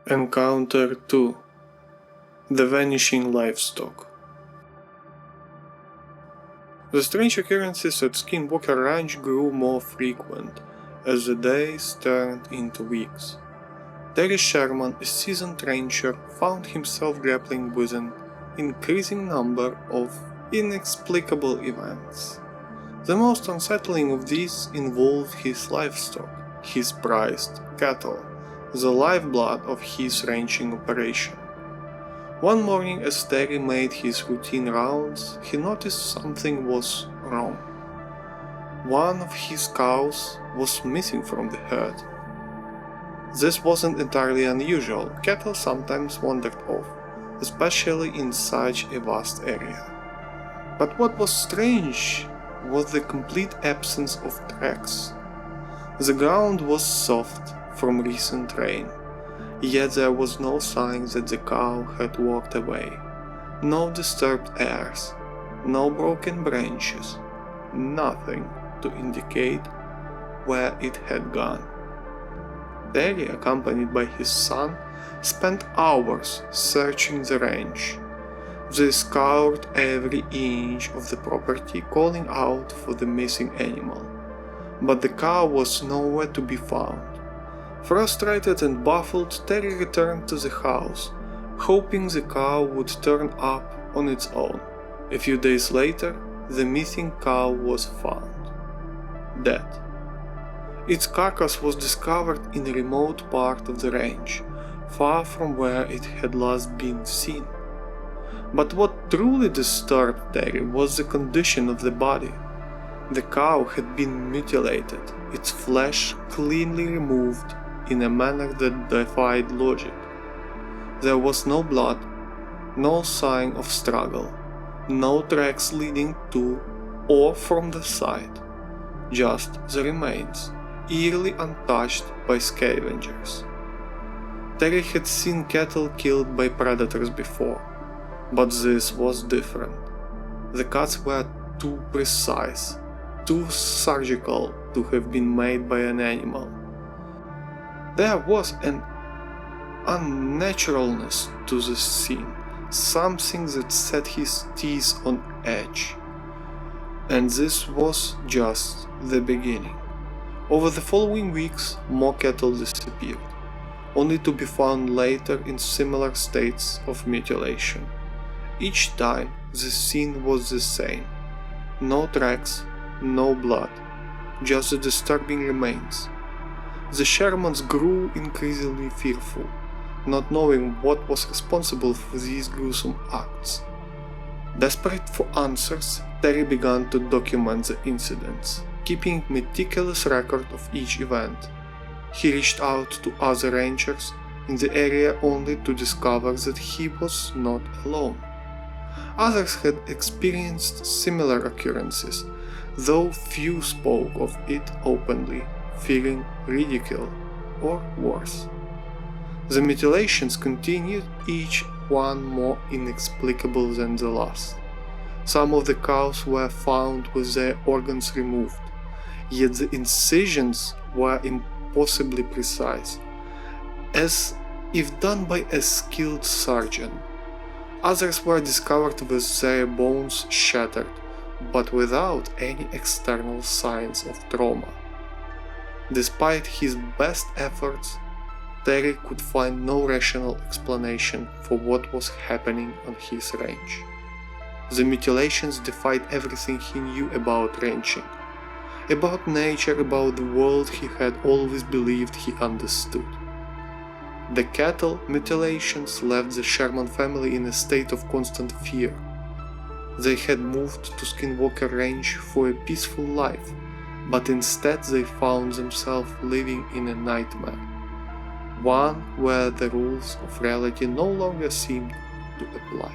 Encounter 2. The Vanishing Livestock. The strange occurrences at Skinwalker Ranch grew more frequent as the days turned into weeks. Terry Sherman, a seasoned rancher, found himself grappling with an increasing number of inexplicable events. The most unsettling of these involved his livestock, his prized cattle, the lifeblood of his ranching operation. One morning, as Terry made his routine rounds, he noticed something was wrong. One of his cows was missing from the herd. This wasn't entirely unusual. Cattle sometimes wandered off, especially in such a vast area. But what was strange was the complete absence of tracks. The ground was soft from recent rain, yet there was no sign that the cow had walked away. No disturbed airs, no broken branches, nothing to indicate where it had gone. Terry, accompanied by his son, spent hours searching the ranch. They scoured every inch of the property, calling out for the missing animal. But the cow was nowhere to be found. Frustrated and baffled, Terry returned to the house, hoping the cow would turn up on its own. A few days later, the missing cow was found, dead. Its carcass was discovered in a remote part of the range, far from where it had last been seen. But what truly disturbed Terry was the condition of the body. The cow had been mutilated, its flesh cleanly removed in a manner that defied logic. There was no blood, no sign of struggle, no tracks leading to or from the site, just the remains, eerily untouched by scavengers. Terry had seen cattle killed by predators before, but this was different. The cuts were too precise, too surgical to have been made by an animal. There was an unnaturalness to the scene, something that set his teeth on edge. And this was just the beginning. Over the following weeks, more cattle disappeared, only to be found later in similar states of mutilation. Each time, the scene was the same. No tracks, no blood, just the disturbing remains. The Shermans grew increasingly fearful, not knowing what was responsible for these gruesome acts. Desperate for answers, Terry began to document the incidents, keeping meticulous record of each event. He reached out to other ranchers in the area only to discover that he was not alone. Others had experienced similar occurrences, though few spoke of it openly, fearing ridicule or worse. The mutilations continued, each one more inexplicable than the last. Some of the cows were found with their organs removed, yet the incisions were impossibly precise, as if done by a skilled surgeon. Others were discovered with their bones shattered, but without any external signs of trauma. Despite his best efforts, Terry could find no rational explanation for what was happening on his ranch. The mutilations defied everything he knew about ranching, about nature, about the world he had always believed he understood. The cattle mutilations left the Sherman family in a state of constant fear. They had moved to Skinwalker Ranch for a peaceful life, but instead they found themselves living in a nightmare, one where the rules of reality no longer seemed to apply.